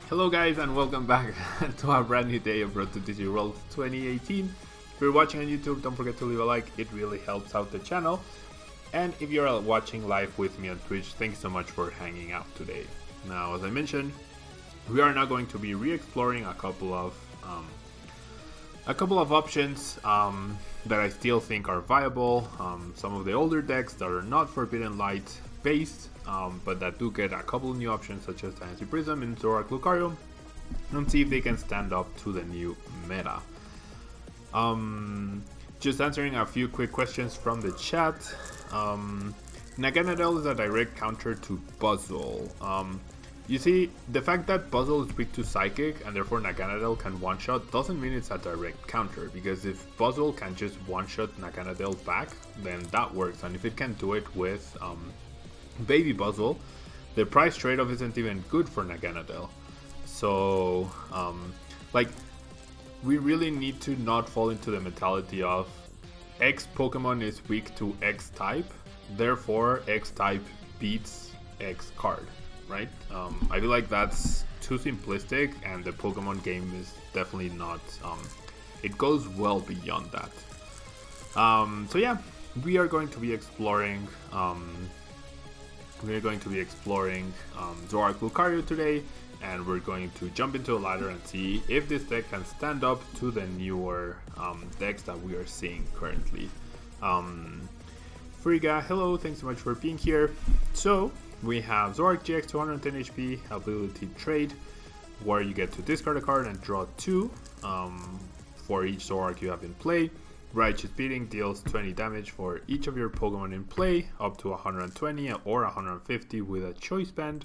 Hello guys and welcome back to a brand new day of Road to TCG World 2018. If you're watching on YouTube, don't forget to leave a like, it really helps out the channel. And if you're watching live with me on Twitch, thanks so much for hanging out today. Now, as I mentioned, we are now going to be re-exploring a couple of options that I still think are viable. Some of the older decks that are not Forbidden Light based, but that do get a couple of new options such as Diancie PRISM and Zoroark Lucario, and see if they can stand up to the new meta. Just answering a few quick questions from the chat. Naganadel is a direct counter to Puzzle. You see, the fact that Puzzle is weak to Psychic and therefore Naganadel can one-shot doesn't mean it's a direct counter, because if Puzzle can just one-shot Naganadel back, then that works, and if it can do it with Baby Puzzle, the price trade-off isn't even good for Naganadel. So, we really need to not fall into the mentality of X Pokemon is weak to X type, therefore X type beats X card, right? I feel like that's too simplistic, and the Pokemon game is definitely not, it goes well beyond that. So yeah, we are going to be exploring Zoroark Lucario today, and we're going to jump into a ladder and see if this deck can stand up to the newer decks that we are seeing currently. Friga, hello, thanks so much for being here. So we have Zoroark-GX 210 HP ability trade, where you get to discard a card and draw 2 for each Zoroark you have in play. Righteous Beating deals 20 damage for each of your Pokemon in play, up to 120 or 150 with a choice band.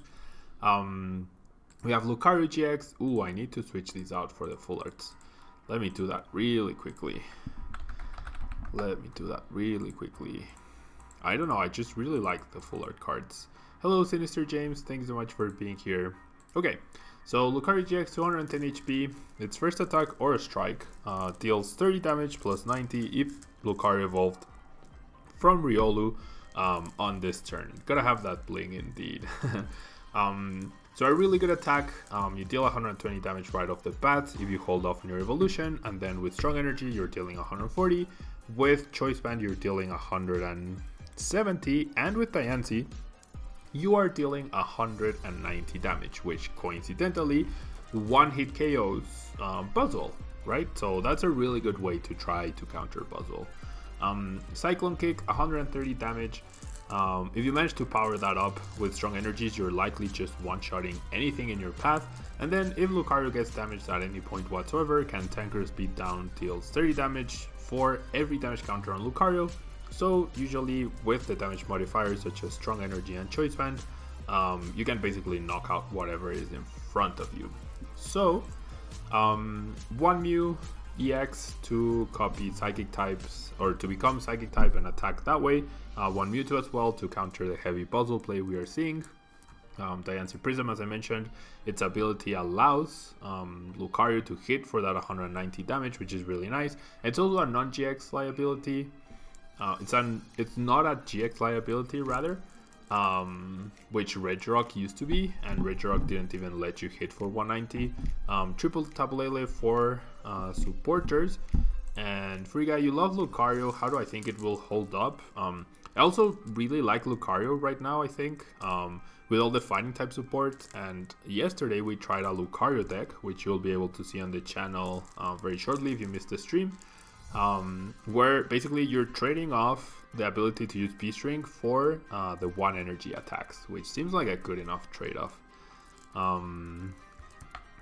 We have Lucario-GX. Ooh, I need to switch these out for the full arts. Let me do that really quickly. I don't know, I just really like the full art cards. Hello, Sinister James. Thanks so much for being here. Okay, so Lucario-GX 210 HP. Its first attack or a strike deals 30 damage plus 90 if Lucario evolved from Riolu on this turn. Gotta have that bling indeed. So a really good attack, you deal 120 damage right off the bat if you hold off on your evolution, and then with Strong Energy you're dealing 140, with Choice Band you're dealing 170, and with Diancie you are dealing 190 damage, which coincidentally one-hit KOs Puzzle, right? So that's a really good way to try to counter Puzzle. Cyclone Kick, 130 damage. If you manage to power that up with Strong Energies, you're likely just one-shotting anything in your path. And then if Lucario gets damaged at any point whatsoever, Cantankerous Beat Down deals 30 damage for every damage counter on Lucario. So usually with the damage modifiers such as Strong Energy and Choice Band, you can basically knock out whatever is in front of you. So one Mew-EX to copy Psychic types, or to become Psychic type and attack that way. One Mewtwo as well to counter the heavy puzzle play we are seeing. Diancie PRISM, as I mentioned, its ability allows Lucario to hit for that 190 damage, which is really nice. It's also a non-GX liability. It's not a GX liability rather, which Regirock used to be, and Regirock didn't even let you hit for 190. Triple Tapu Lele for supporters. And Friga, you love Lucario. How do I think it will hold up? I also really like Lucario right now, I think, with all the fighting type support. And yesterday we tried a Lucario deck, which you'll be able to see on the channel very shortly if you missed the stream, where basically you're trading off the ability to use P-String for the 1 energy attacks, which seems like a good enough trade-off.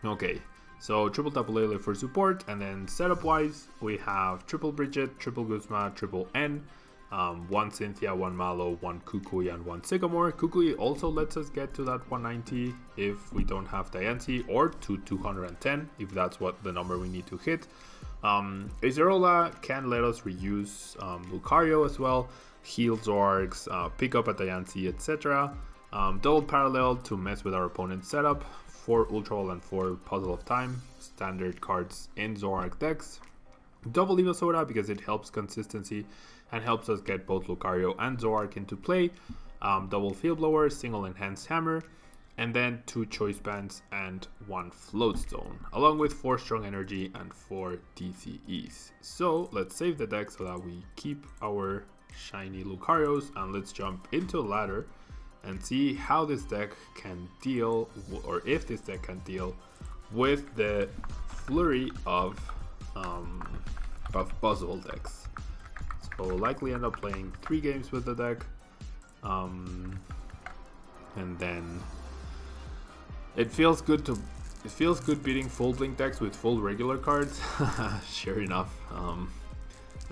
Okay. So triple Tapu Lele for support, and then setup wise we have triple Brigette, triple Guzma, triple N, 1 Cynthia, 1 Mallow, 1 Kukui, and 1 Sycamore. Kukui also lets us get to that 190 if we don't have Diancie, or to 210 if that's what the number we need to hit. Acerola can let us reuse Lucario as well, heal Zoroarks, pick up a Diancie, etc. Double Parallel to mess with our opponent's setup. 4 Ultra Ball and 4 Puzzle of Time, standard cards in Zoroark decks. Double Evosoda because it helps consistency and helps us get both Lucario and Zoroark into play. Double Field Blower, single Enhanced Hammer, and then 2 choice bands and 1 float stone, along with 4 strong energy and 4 DCEs. So let's save the deck so that we keep our shiny Lucarios, and let's jump into a ladder and see how this deck can deal, or if this deck can deal with the flurry of puzzle decks. So we'll likely end up playing 3 games with the deck, and then it feels good beating full blink decks with full regular cards. Sure enough. I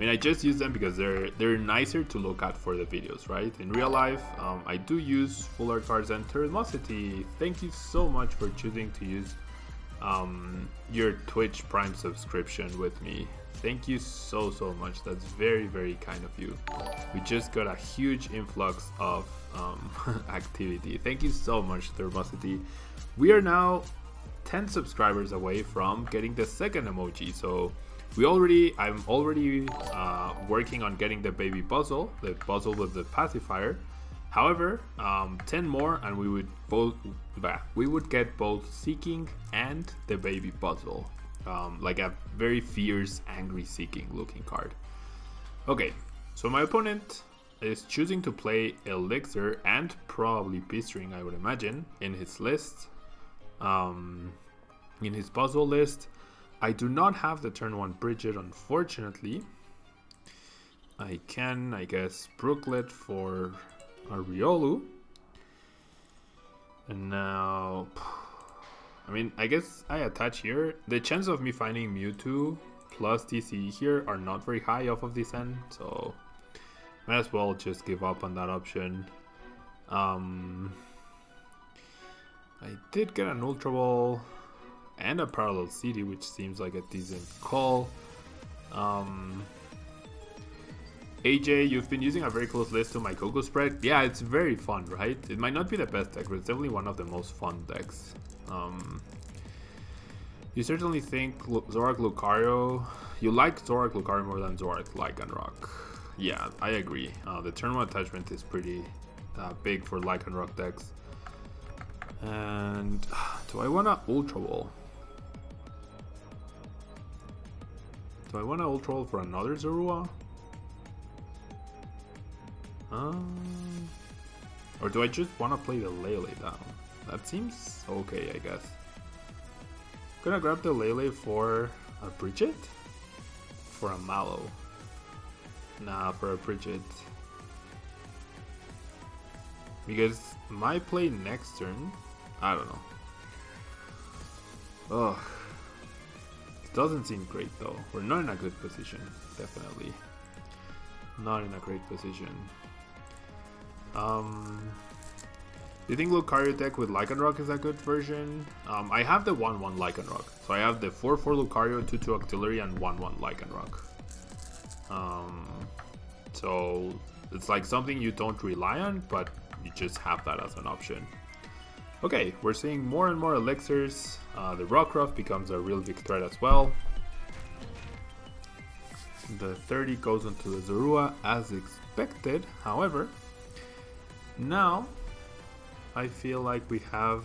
mean, I just use them because they're nicer to look at for the videos, right? In real life, I do use full art cards. And Termosity, thank you so much for choosing to use your Twitch Prime subscription with me. Thank you so much. That's very, very kind of you. We just got a huge influx of activity. Thank you so much, Thermosity. We are now 10 subscribers away from getting the second emoji. So I'm already working on getting the baby puzzle, the puzzle with the pacifier. However, 10 more and we would get both Seeking and the baby puzzle. Like a very fierce, angry Seeking looking card. Okay, so my opponent is choosing to play Elixir and probably P-String, I would imagine, in his list, in his puzzle list. I do not have the turn 1 Brigette, unfortunately. I can, I guess, Brooklet for a Riolu. And now, I mean, I guess I attach here. The chance of me finding Mewtwo plus TCG here are not very high off of this end, so might as well just give up on that option. I did get an Ultra Ball and a Parallel City, which seems like a decent call. AJ, you've been using a very close list to my Coco spread. Yeah, it's very fun, right? It might not be the best deck, but it's definitely one of the most fun decks. You certainly think Zoroark Lucario. You like Zoroark Lucario more than Zoroark Lycanroc. Yeah, I agree. The turn 1 attachment is pretty big for Lycanroc decks. And do I want to Ultra Ball? Do I want to Ultra Ball for another Zorua? Or do I just want to play the Lele down? That seems okay, I guess. Gonna grab the Lele for a Brigette? For a Mallow? Nah, for a Brigette. Because my play next turn, I don't know. Ugh. It doesn't seem great though. We're not in a good position, definitely. Not in a great position. Do you think Lucario deck with Lycanroc is a good version? I have the 1-1 Lycanroc. So I have the 4-4 Lucario, 2-2 Auxiliary, and 1-1 Lycanroc. So it's like something you don't rely on, but you just have that as an option. Okay, we're seeing more and more elixirs. The Rockruff becomes a real big threat as well. The 30 goes into the Zorua as expected. However, now I feel like we have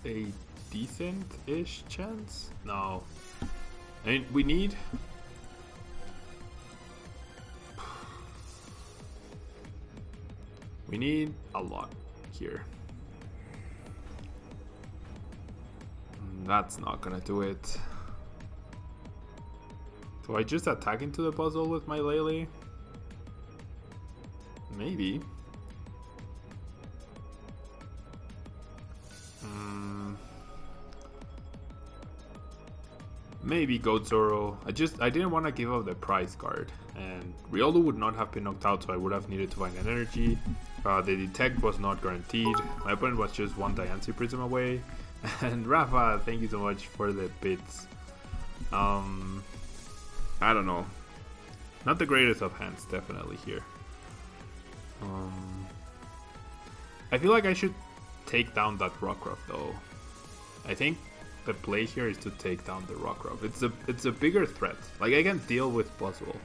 a decent-ish chance. No, I mean, we need a lot here. That's not gonna do it. Do I just attack into the puzzle with my Lele? Maybe. Maybe Goat Zoro. I didn't want to give up the prize card, and Riolu would not have been knocked out, so I would have needed to find an energy. The detect was not guaranteed. My opponent was just one Diancie Prism away. And Rafa, thank you so much for the bits. I don't know. Not the greatest of hands, definitely here. I feel like I should take down that Rockruff though. I think the play here is to take down the Rockruff. It's a bigger threat. Like, I can deal with Puzzle.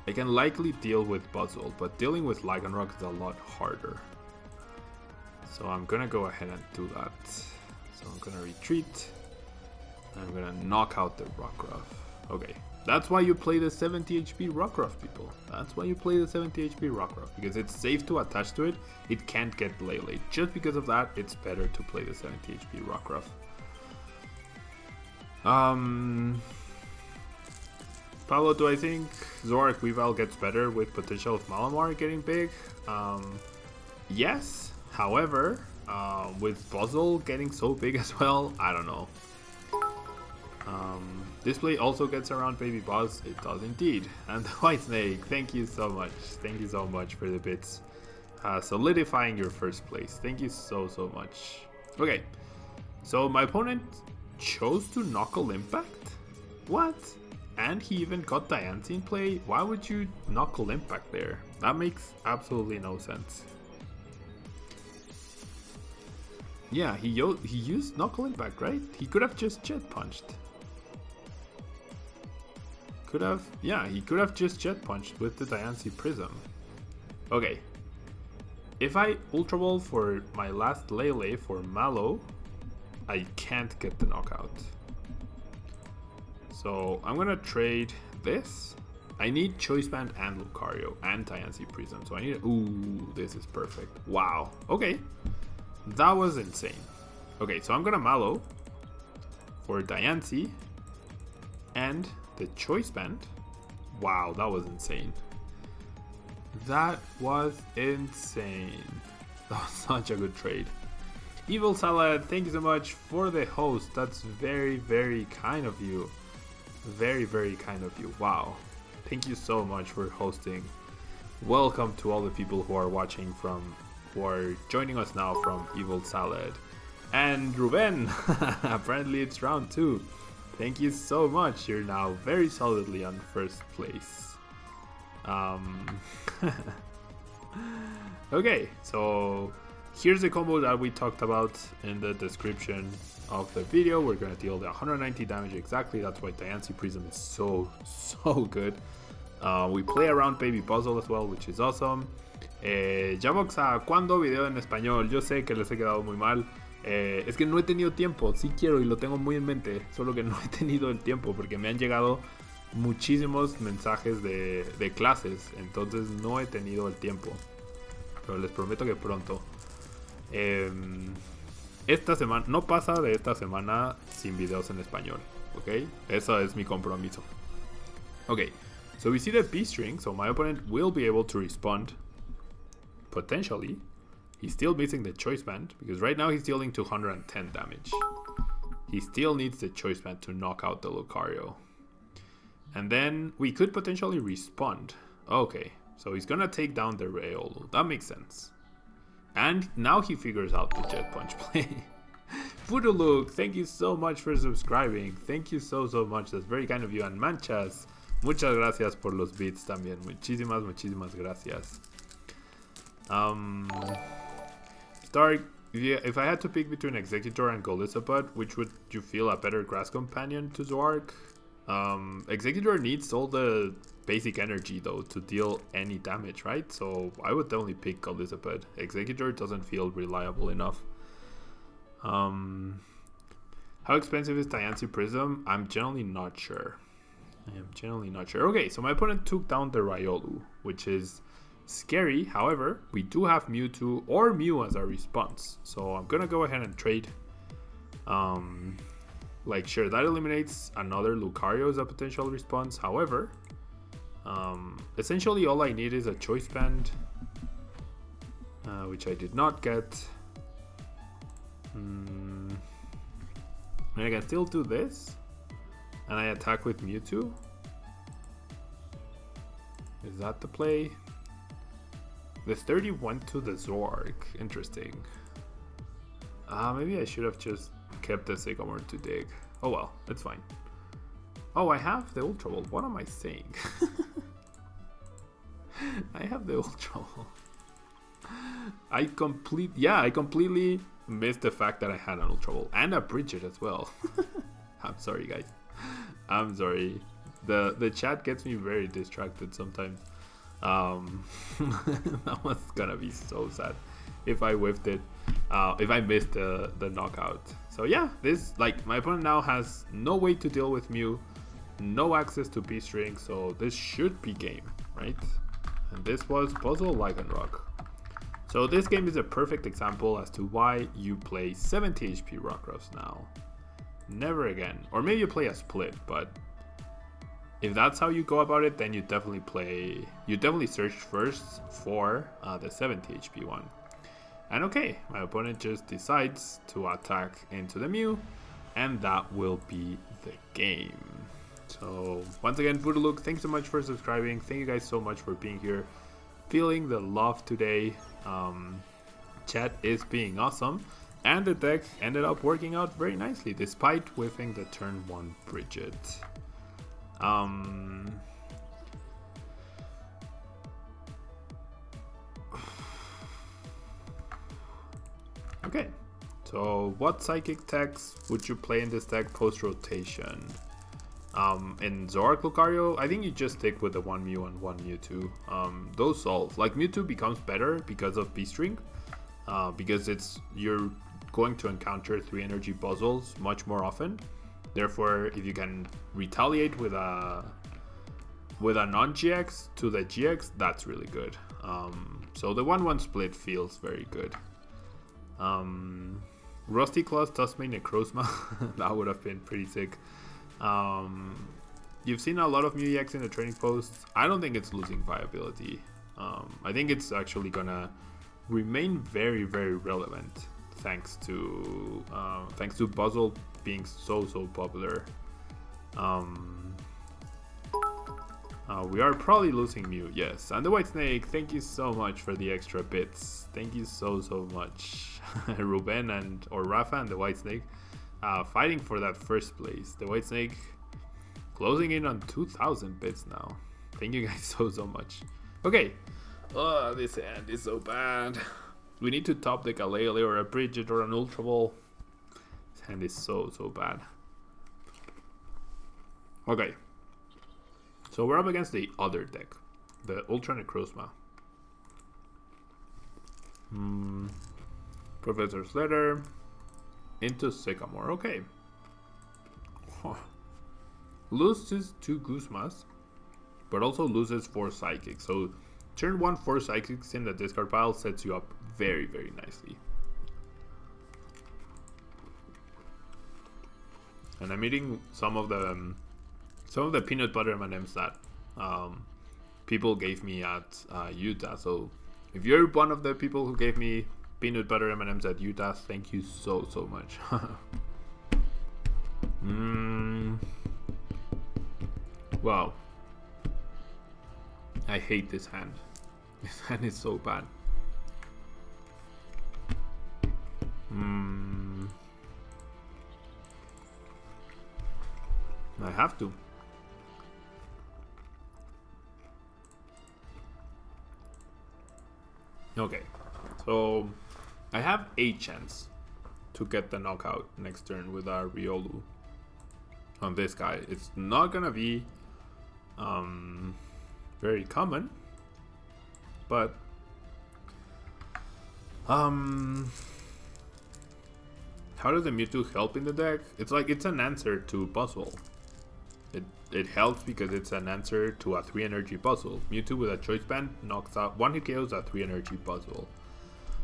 I can likely deal with Puzzle, but dealing with Lycanroc is a lot harder. So I'm gonna go ahead and do that. So I'm gonna retreat. I'm gonna knock out the Rockruff. Okay, that's why you play the 70 HP Rockruff, people. That's why you play the 70 HP Rockruff, because it's safe to attach to it. It can't get Lele. Just because of that, it's better to play the 70 HP Rockruff. Pablo, do I think Zoroark Weavile gets better with potential of Malamar getting big? Yes. However, with Puzzle getting so big as well, I don't know. Display also gets around Baby Buzz. It does indeed. And the White Snake, thank you so much. Thank you so much for the bits. Solidifying your first place. Thank you so much. Okay, so my opponent chose to Knuckle Impact? What? And he even got Diancie in play? Why would you Knuckle Impact there? That makes absolutely no sense. Yeah, he used Knuckle Impact, right? He could have just Jet Punched. He could have just Jet Punched with the Diancie Prism. Okay. If I Ultra Ball for my last Lele for Mallow, I can't get the knockout. So I'm gonna trade this. I need Choice Band and Lucario and Diancie Prism. So I need. Ooh, this is perfect. Wow. Okay. That was insane. Okay, so I'm gonna Mallow for Diancie and the Choice Band. Wow, that was insane. That was insane. That was such a good trade. Evil Salad, thank you so much for the host. That's very kind of you. Very kind of you. Wow. Thank you so much for hosting. Welcome to all the people who are watching who are joining us now from Evil Salad. And Ruben, apparently it's round 2. Thank you so much. You're now very solidly on first place. Okay, so here's the combo that we talked about in the description of the video. We're gonna deal the 190 damage exactly. That's why Diancie Prism is so good. We play around Baby Puzzle as well, which is awesome. Javoxa, ¿cuándo video en español? Yo sé que les he quedado muy mal. Es que no he tenido tiempo. Sí quiero y lo tengo muy en mente. Solo que no he tenido el tiempo porque me han llegado muchísimos mensajes de clases. Entonces no he tenido el tiempo. Pero les prometo que pronto. Esta semana, no pasa de esta semana sin videos en español. Ok, eso es mi compromiso. Ok, so we see the B string. So my opponent will be able to respond. Potentially. He's still missing the Choice Band because right now he's dealing 210 damage. He still needs the Choice Band to knock out the Lucario. And then we could potentially respond. Okay, so he's gonna take down the Riolu. That makes sense. And now he figures out the Jet Punch play. Voodoo thank you so much for subscribing. Thank you so much. That's very kind of you. And Manchas, muchas gracias por los bits también. Muchísimas gracias. Stark, if I had to pick between Executor and Golisopod, which would you feel a better grass companion to Zoroark? Executor needs all the basic energy though to deal any damage, right? So I would definitely pick Golisopod. Executor doesn't feel reliable enough. How expensive is Diancie Prism? I'm generally not sure. Okay, so my opponent took down the Riolu, which is scary. However, we do have Mewtwo or Mew as our response. So I'm gonna go ahead and trade. Sure, that eliminates another Lucario as a potential response. However, essentially all I need is a Choice Band, which I did not get. And I can still do this, and I attack with Mewtwo. Is that the play? The 30 went to the Zoroark. Interesting. Maybe I should have just kept the Sycamore to dig. Oh well, it's fine. Oh, I have the Ultra Ball. What am I saying? I have the Ultra Ball. I completely missed the fact that I had an Ultra Ball and a Brigette as well. I'm sorry, guys. I'm sorry. The chat gets me very distracted sometimes. That was gonna be so sad. if I whiffed it, if I missed the knockout. So yeah, this, like, my opponent now has no way to deal with Mew, no access to B-String, so this should be game, right? And this was Puzzle Lycanroc. So this game is a perfect example as to why you play 70 HP Rockruffs now. Never again. Or maybe you play a split, but if that's how you go about it, then you definitely search first for the 70 HP one. And okay, my opponent just decides to attack into the Mew, and that will be the game. So once again, Voodoo, thanks so much for subscribing. Thank you guys so much for being here. Feeling the love today. Chat is being awesome. And the deck ended up working out very nicely, despite whiffing the turn 1 Brigette. Okay, so what psychic techs would you play in this deck post-rotation? In Zoroark Lucario, I think you just stick with the 1 Mew and 1 Mewtwo. Those solve. Like, Mewtwo becomes better because of B-String, because you're going to encounter 3 energy puzzles much more often. Therefore, if you can retaliate with a non-GX to the GX, that's really good. So the 1-1 split feels very good. Rusty Claws, Tusmane, Necrozma, that would have been pretty sick. You've seen a lot of Mew-EX in the training posts. I don't think it's losing viability. I think it's actually gonna remain very, very relevant thanks to Puzzle being so popular. We are probably losing Mew, yes. And the White Snake, thank you so much for the extra bits. Thank you so much. Ruben or Rafa and the White Snake fighting for that first place. The White Snake closing in on 2,000 bits now. Thank you guys so much. Okay. Oh, this hand is so bad. We need to top deck a Lele or a Brigette or an Ultra Ball. This hand is so bad. Okay. So we're up against the other deck. The Ultra Necrozma. Professor's Letter. Into Sycamore. Okay. Loses 2 Guzmas, but also loses 4 Psychics. So turn 1 4 Psychics in the discard pile sets you up very nicely. And I'm eating some of the peanut butter M&Ms that people gave me at Utah. So if you're one of the people who gave me peanut butter M&Ms at Utah, thank you so much. Wow. I hate this hand. This hand is so bad. I have to. Okay, so I have a chance to get the knockout next turn with our Riolu on this guy. It's not gonna be very common, but how does the Mewtwo help in the deck? It's like it's an answer to Puzzle. It helps because it's an answer to a 3 energy puzzle. Mewtwo with a choice band knocks out 1 hit KOs a 3 energy puzzle.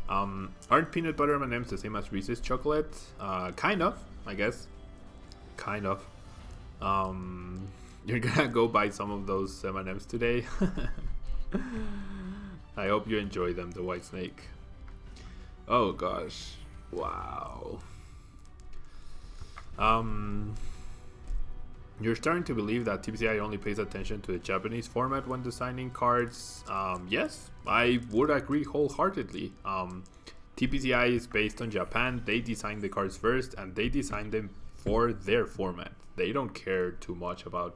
Aren't peanut butter M&Ms the same as Reese's chocolate? Kind of, I guess. Kind of. You're gonna go buy some of those M&Ms today. I hope you enjoy them, the White Snake. Oh gosh. Wow. You're starting to believe that TCG only pays attention to the Japanese format when designing cards. Yes, I would agree wholeheartedly. TCG is based on Japan. They design the cards first and they design them for their format. They don't care too much about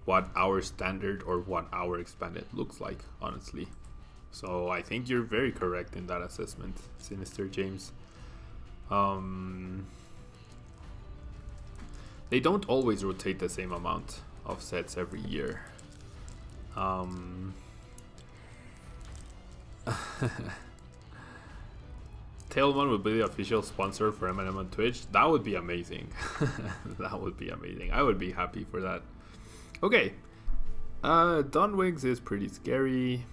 what our standard or what our expanded looks like, honestly. So I think you're very correct in that assessment, Sinister James. They don't always rotate the same amount of sets every year. Tablemon would be the official sponsor for M&M on Twitch, that would be amazing. That would be amazing. I would be happy for that. Okay. Dunwings is pretty scary.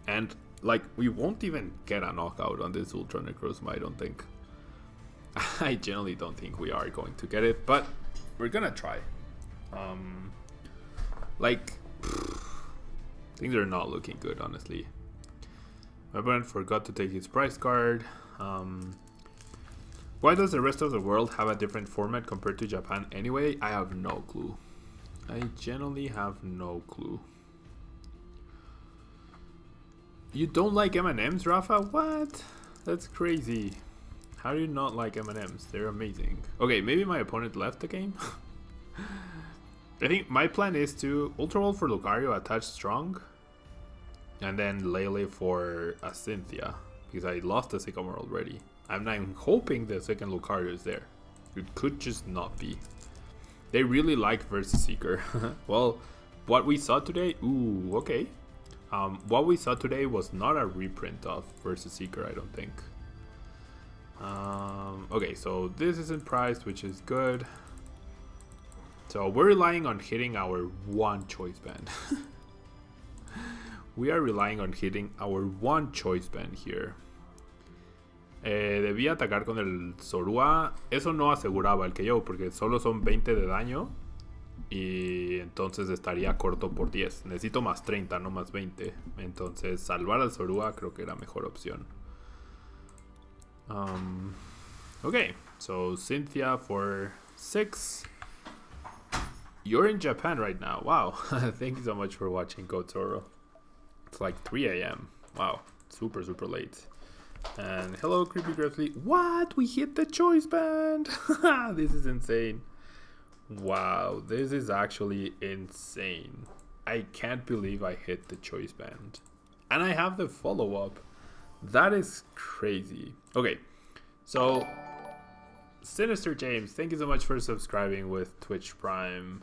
And, like, we won't even get a knockout on this Ultra Necrozma, I don't think. I generally don't think we are going to get it, but we're gonna try. Things are not looking good, honestly. My opponent forgot to take his prize card. Why does the rest of the world have a different format compared to Japan anyway? I have no clue. I genuinely have no clue. You don't like M&Ms, Rafa? What? That's crazy. How do you not like M&Ms? They're amazing. Okay, maybe my opponent left the game. I think my plan is to Ultra Ball for Lucario, attach Strong, and then Lele for a Cynthia, because I lost the Sycamore already. I'm hoping the second Lucario is there. It could just not be. They really like Versus Seeker. Well, what we saw today... Ooh, okay. What we saw today was not a reprint of Versus Seeker, I don't think. Okay, so this isn't priced, which is good. So we're relying on hitting our one choice band. We are relying on hitting our one choice band here. Debía atacar con el Zorua. Eso no aseguraba el KO porque solo son 20 de daño. Y entonces estaría corto por 10. Necesito más 30, no más 20. Entonces salvar al Zorua creo que era mejor opción. Okay, so Cynthia for 6. You're in Japan right now. Wow. Thank you so much for watching, Go Toro. It's like 3 a.m. Wow. Super, super late. And hello, Creepy Grizzly. What? We hit the choice band. This is insane. Wow. This is actually insane. I can't believe I hit the choice band. And I have the follow-up. That is crazy. Okay. So, Sinister James, thank you so much for subscribing with Twitch Prime.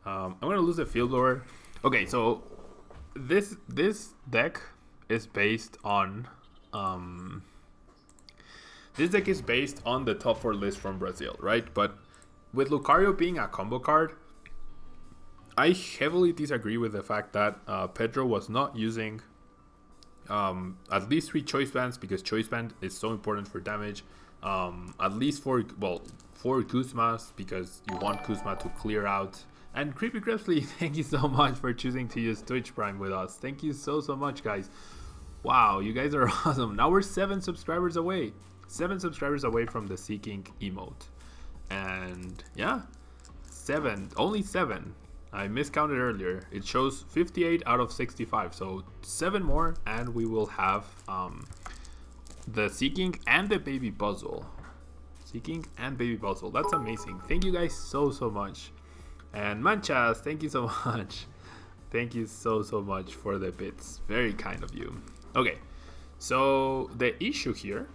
I'm going to lose a Field Blower. Okay, so this deck is based on... this deck is based on the top 4 list from Brazil, right? But with Lucario being a combo card, I heavily disagree with the fact that Pedro was not using at least 3 choice bands, because choice band is so important for damage. At least 4 Guzmas, because you want Guzma to clear out. And Creepy Grizzly, thank you so much for choosing to use Twitch Prime with us. Thank you so much, guys. Wow, you guys are awesome. Now we're 7 subscribers away. 7 subscribers away from the Seeking emote. And yeah, 7, only 7. I miscounted earlier. It shows 58 out of 65. So 7 more and we will have the Seeking and the Baby Puzzle. Seeking and Baby Puzzle. That's amazing. Thank you guys so much. And Manchas, thank you so much. Thank you so much for the bits. Very kind of you. Okay, so the issue here,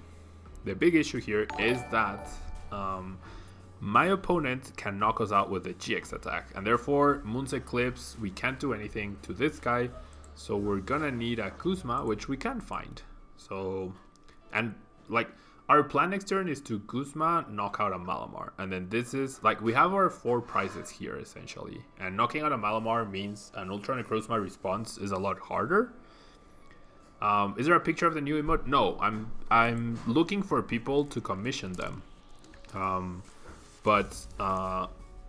the big issue here is that my opponent can knock us out with the GX attack, and therefore Moon's Eclipse, we can't do anything to this guy, so we're gonna need a Guzma, which we can find. So, and like our plan next turn is to Guzma knock out a Malamar, and then this is like we have our 4 prizes here essentially, and knocking out a Malamar means an Ultra Necrozma response is a lot harder. Is there a picture of the new emote? No, I'm looking for people to commission them. But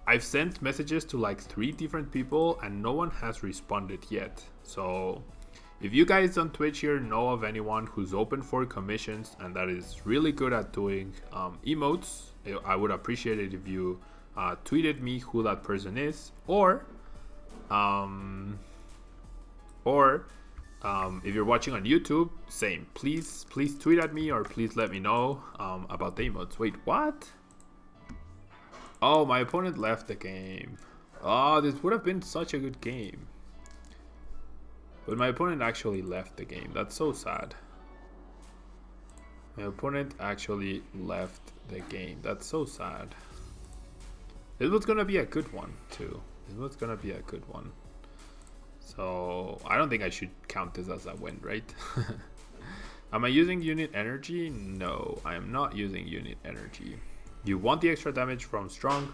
I've sent messages to like 3 different people and no one has responded yet. So if you guys on Twitch here know of anyone who's open for commissions and that is really good at doing emotes, I would appreciate it if you tweeted me who that person is, or if you're watching on YouTube, same. Please tweet at me or please let me know about the emotes. Wait, what? Oh, my opponent left the game. Oh, this would have been such a good game. But my opponent actually left the game. That's so sad. My opponent actually left the game. That's so sad. This was gonna be a good one too. This was gonna be a good one. So I don't think I should count this as a win, right? Am I using unit energy? No, I am not using unit energy. You want the extra damage from Strong,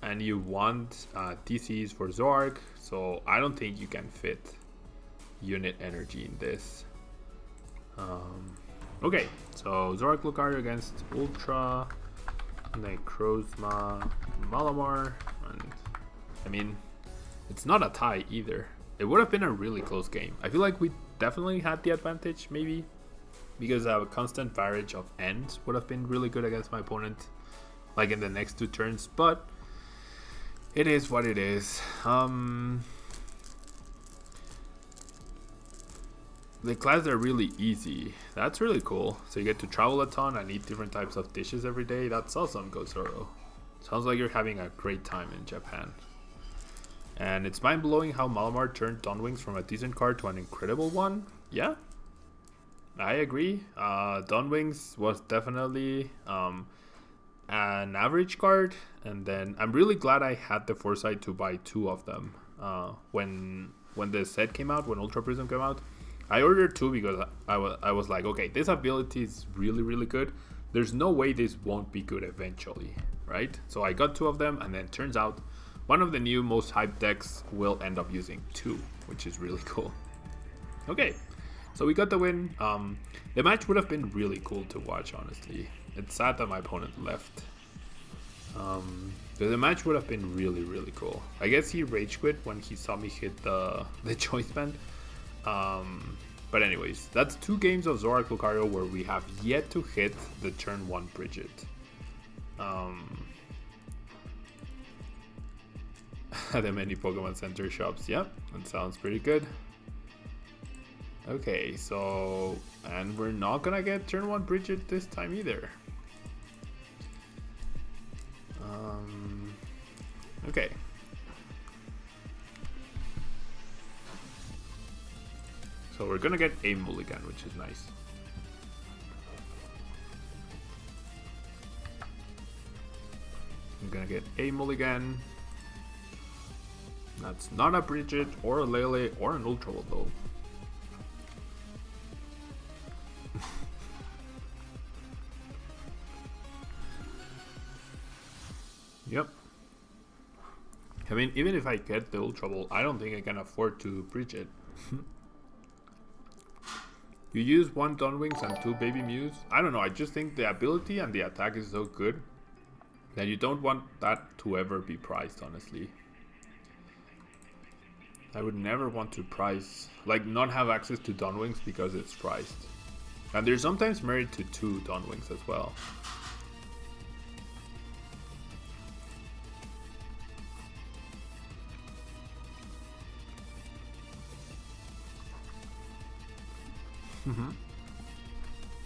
and you want DCs for Zoroark, so I don't think you can fit unit energy in this. Okay, so Zoroark Lucario against Ultra, Necrozma, Malamar, and I mean, it's not a tie either. It would have been a really close game. I feel like we definitely had the advantage, maybe, because a constant barrage of ends would have been really good against my opponent, like in the next 2 turns, but it is what it is. The classes are really easy. That's really cool. So you get to travel a ton and eat different types of dishes every day. That's awesome, Gozoro. Sounds like you're having a great time in Japan. And it's mind-blowing how Malamar turned Dawnwings from a decent card to an incredible one. Yeah, I agree. Dawnwings was definitely an average card. And then I'm really glad I had the foresight to buy 2 of them. When the set came out, when Ultra Prism came out, I ordered 2 because I was like, okay, this ability is really, really good. There's no way this won't be good eventually, right? So I got 2 of them, and then turns out one of the new most hyped decks will end up using 2, which is really cool. Okay, so we got the win. The match would have been really cool to watch, honestly. It's sad that my opponent left. The match would have been really, really cool. I guess he rage quit when he saw me hit the choice band. But anyways, that's 2 games of Zoroark Lucario where we have yet to hit the turn 1 Brigette. The many Pokemon Center shops. Yep, that sounds pretty good. Okay, so, and we're not gonna get turn 1 Brigette this time either. Okay. So we're gonna get a mulligan, which is nice. I'm gonna get a mulligan. That's not a Brigette or a Lele or an Ultra though. Yep. I mean, even if I get the Ultra Ball, I don't think I can afford to Brigette. You use 1 Dawnwings and 2 Baby Mews. I don't know, I just think the ability and the attack is so good that you don't want that to ever be priced, honestly. I would never want to price, like, not have access to Dawnwings because it's priced. And there's sometimes merit to 2 Dawnwings as well.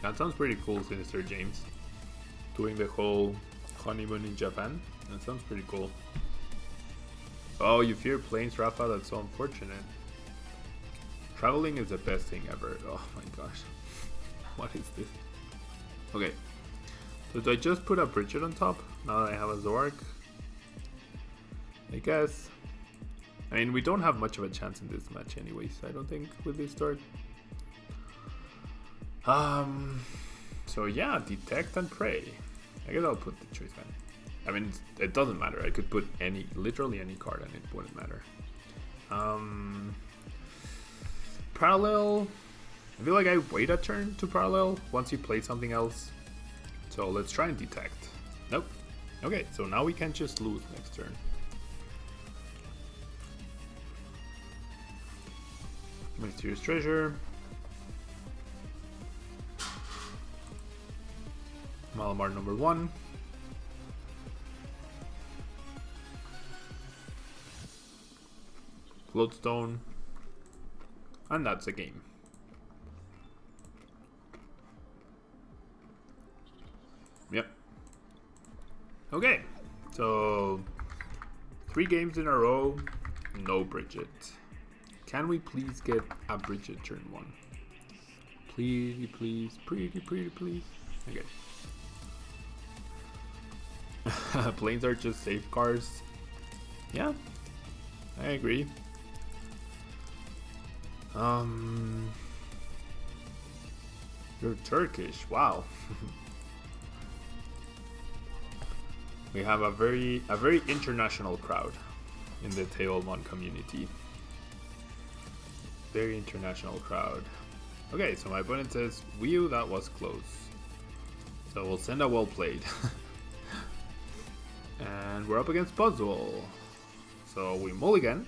That sounds pretty cool, Sinister James. Doing the whole honeymoon in Japan. That sounds pretty cool. Oh, you fear planes, Rafa? That's so unfortunate. Traveling is the best thing ever. Oh my gosh. What is this? Okay. So do I just put a Brigette on top now that I have a Zoroark? I guess. I mean, we don't have much of a chance in this match anyways, I don't think, with this start. So yeah, detect and pray. I guess I'll put the choice band. I mean, it doesn't matter. I could put literally any card and it wouldn't matter. Parallel. I feel like I wait a turn to parallel once you play something else. So let's try and detect. Nope. Okay, so now we can just lose next turn. Mysterious Treasure. Malamar number 1. Float Stone. And that's a game. Yep. Okay. So 3 games in a row. No Brigette. Can we please get a Brigette turn 1? Please, please, pretty, please. Okay. Planes are just safe cars. Yeah, I agree. You're Turkish, wow. We have a very international crowd in the Tablemon community. Very international crowd. Okay, so my opponent says, Wii, that was close. So we'll send a well played. And we're up against Puzzle. So we mulligan.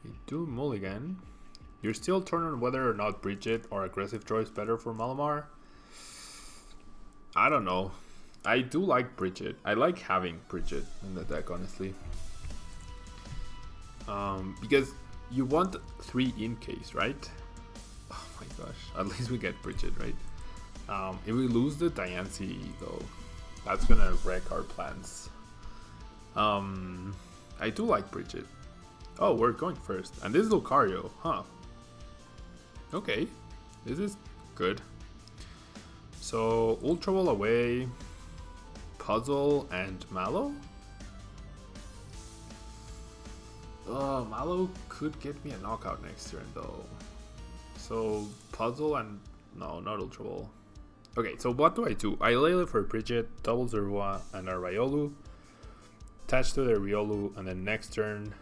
We do mulligan. You're still torn on whether or not Brigette or aggressive draw is better for Malamar. I don't know. I do like Brigette. I like having Brigette in the deck, honestly. Because you want 3 in case, right? Oh my gosh. At least we get Brigette, right? If we lose the Diancie, though, that's gonna wreck our plans. I do like Brigette. Oh, we're going first. And this is Lucario, huh? Okay. This is good. So, Ultra Ball away. Puzzle and Mallow? Oh, Mallow could get me a knockout next turn though. So Puzzle and no, not Ultra Ball. Okay, so what do? I Lele for Brigette, double Zorua and a Riolu. Attach to the Riolu, and then next turn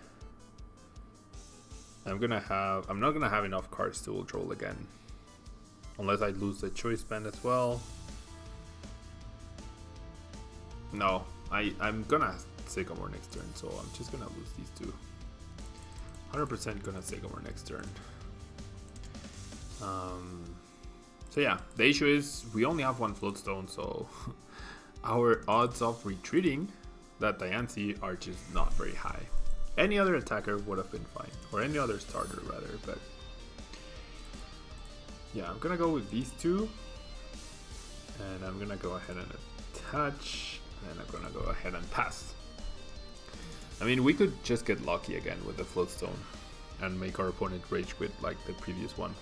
I'm not gonna have enough cards to Ultra Ball again. Unless I lose the choice band as well. No, I'm gonna Sycamore next turn, so I'm just gonna lose these two. 100% gonna Sycamore next turn. So yeah, the issue is we only have one Float Stone, so our odds of retreating that Diancie are just not very high. Any other attacker would have been fine, or any other starter rather, but yeah, I'm gonna go with these two, and I'm gonna go ahead and attach, and I'm gonna go ahead and pass. I mean, we could just get lucky again with the Float Stone and make our opponent rage quit like the previous one.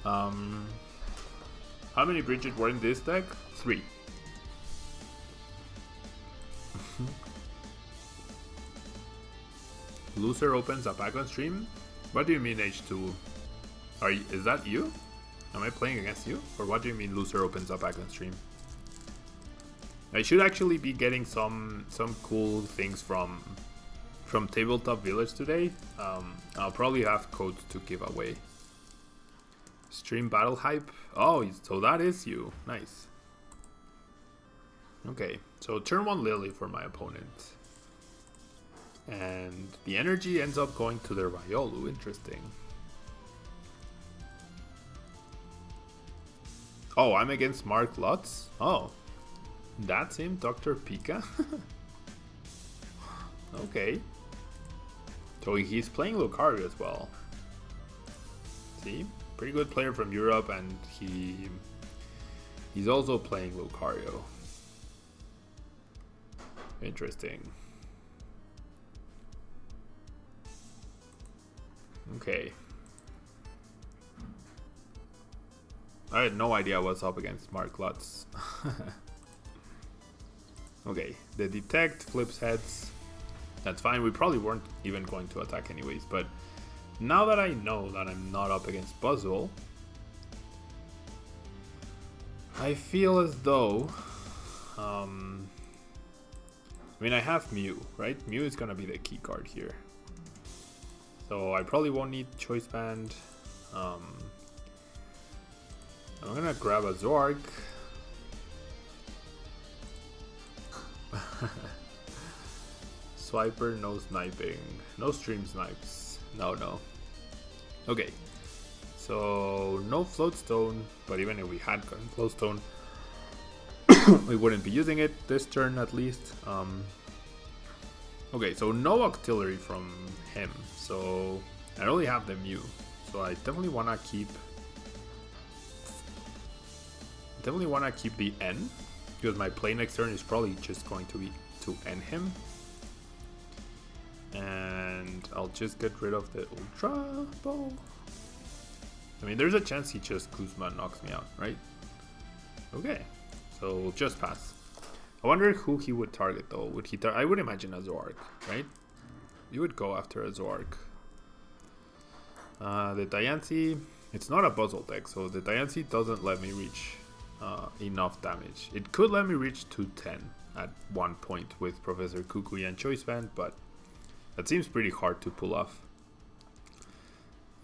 How many Brigette were in this deck? 3. Loser opens a pack on stream? What do you mean H2? Is that you? Am I playing against you? Or what do you mean loser opens a pack on stream? I should actually be getting some cool things from Tabletop Village today. I'll probably have codes to give away. Stream battle hype. Oh, so that is you. Nice. Okay, so turn 1 Lily for my opponent. And the energy ends up going to the Riolu. Interesting. Oh, I'm against Mark Lutz? Oh, that's him, Dr. Pika? Okay. So he's playing Lucario as well. See? Pretty good player from Europe, and he's also playing Lucario. Interesting. Okay. I had no idea what's up against Mark Lutz. Okay, the detect flips heads. That's fine. We probably weren't even going to attack anyways, but now that I know that I'm not up against Puzzle, I feel as though I mean, I have Mew, right? Mew is gonna be the key card here. So I probably won't need Choice Band. I'm gonna grab a Zoroark. Swiper, no sniping. No stream snipes. No. Okay. So no Float Stone, but even if we had gotten Float Stone, we wouldn't be using it this turn at least. Okay, so no Octillery from him. So I only have the Mew. So I definitely wanna keep the N, because my play next turn is probably just going to be to N him. And I'll just get rid of the Ultra Ball. I mean, there's a chance he just Guzma knocks me out, right? Okay, so we'll just pass. I wonder who he would target though. Would he? I would imagine a Zoroark, right? You would go after a Zoroark. The Diancie, It's not a puzzle deck, so the Diancie doesn't let me reach enough damage. It could let me reach 210 at one point with Professor Kukui and Choice Band, but that seems pretty hard to pull off.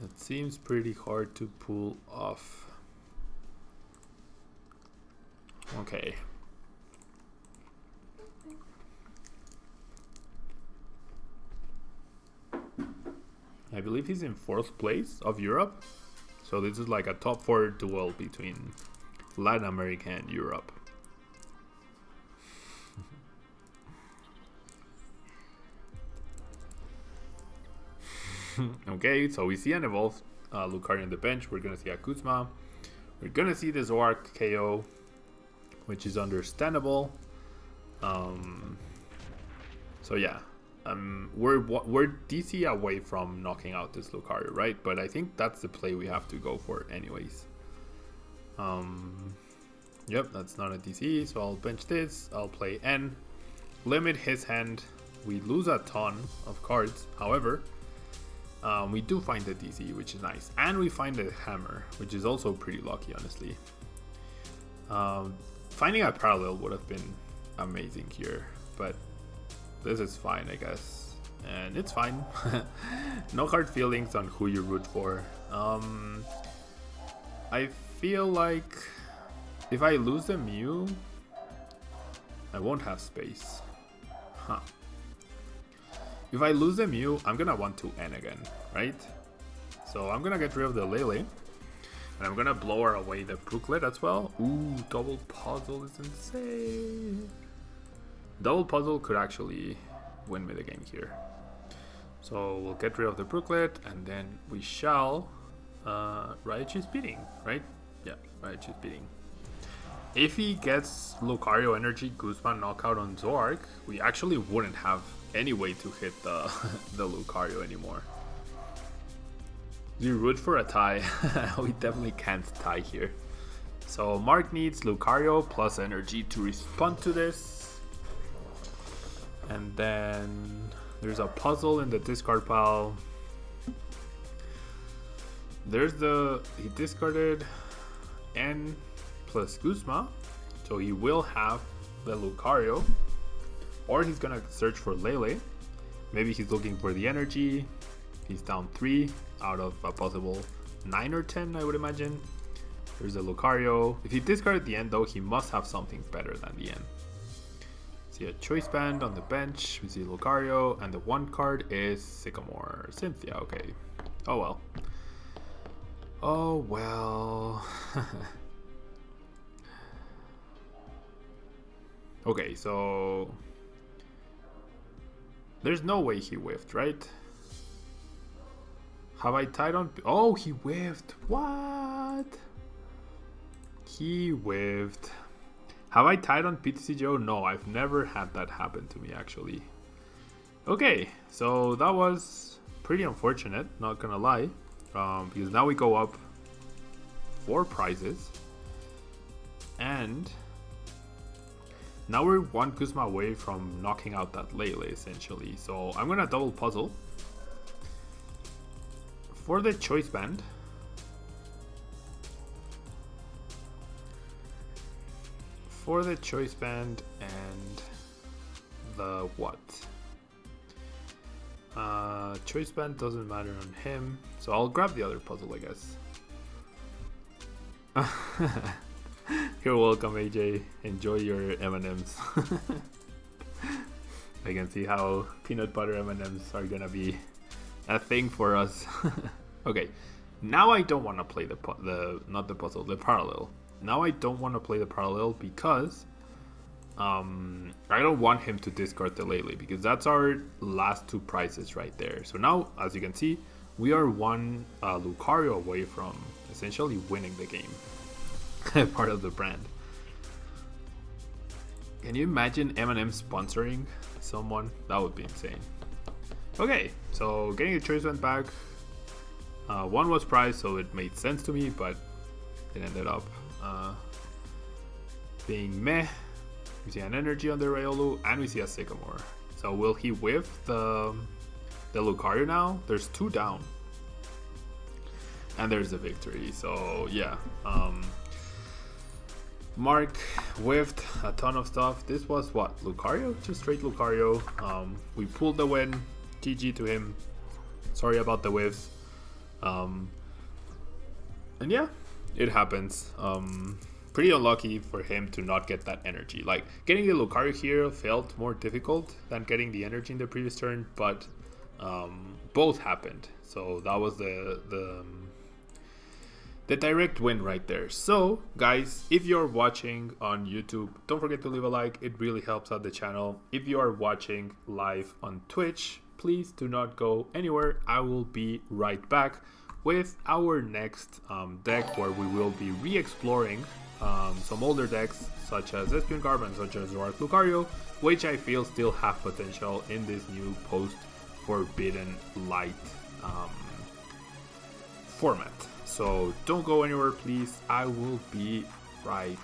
It seems pretty hard to pull off. Okay. I believe he's in 4th place of Europe. So this is like a top 4 duel between Latin America and Europe. Okay, so we see an evolved Lucario on the bench. We're gonna see a Guzma. We're gonna see the Zoroark KO, which is understandable. So yeah, we're DC away from knocking out this Lucario, right? But I think that's the play we have to go for anyways. Yep, that's not a DC, so I'll bench this. I'll play N, limit his hand. We lose a ton of cards, however. We do find the DC, which is nice. And we find the hammer, which is also pretty lucky, honestly. Finding a parallel would have been amazing here, but this is fine, I guess. And it's fine. No hard feelings on who you root for. I feel like if I lose the Mew, I won't have space. Huh. If I lose the Mew, I'm gonna want to N again, right? So I'm gonna get rid of the Lele, and I'm gonna blow her away the Brooklet as well. Ooh, double puzzle is insane. Double puzzle could actually win me the game here. So we'll get rid of the Brooklet, and then we shall Raichu's beating, right? Yeah, Raichu's beating. If he gets Lucario Energy Guzma knockout on Zoroark, we actually wouldn't have any way to hit the Lucario anymore. You root for a tie. We definitely can't tie here. So Mark needs Lucario plus energy to respond to this. And then there's a puzzle in the discard pile. There's he discarded N plus Guzma, so he will have the Lucario. Or he's gonna search for Lele. Maybe he's looking for the energy. He's down 3 out of a possible 9 or 10, I would imagine. There's a Lucario. If he discarded the end though, he must have something better than the end. See a Choice Band on the bench. We see Lucario, and the 1 card is Sycamore. Cynthia, okay. Oh well. Oh well. Okay, so there's no way he whiffed, right? Have I tied on? Oh, he whiffed. What? He whiffed. Have I tied on PTCGO? No, I've never had that happen to me, actually. Okay, so that was pretty unfortunate, not gonna lie. Because now we go up 4 prizes. And now we're 1 Guzma away from knocking out that Lele, essentially. So I'm gonna double puzzle. For the Choice Band, and the what? Choice Band doesn't matter on him, so I'll grab the other puzzle, I guess. You're welcome, AJ. Enjoy your M&Ms. I can see how peanut butter M&Ms are gonna be a thing for us. Okay, now I don't want to play the parallel. Now I don't want to play the parallel because I don't want him to discard the Lele, because that's our last 2 prizes right there. So now, as you can see, we are 1 Lucario away from essentially winning the game. Part of the brand. Can you imagine M&M sponsoring someone? That would be insane. Okay, so getting the Choice Band back. 1 was prized, so it made sense to me, but it ended up being meh. We see an energy on the Riolu, and we see a Sycamore. So will he whiff the Lucario now? There's 2 down. And there's the victory. So yeah, Mark whiffed a ton of stuff. This was what, Lucario? Just straight Lucario. We pulled the win. GG to him. Sorry about the whiffs. And yeah, it happens. Pretty unlucky for him to not get that energy. Like, getting the Lucario here felt more difficult than getting the energy in the previous turn, but both happened. So that was the direct win right there. So guys, if you're watching on YouTube, don't forget to leave a like. It really helps out the channel. If you are watching live on Twitch, please do not go anywhere. I will be right back with our next deck, where we will be re-exploring some older decks such as Espeon Garb and such as Zoroark Lucario, which I feel still have potential in this new post-Forbidden Light format. So don't go anywhere, please. I will be right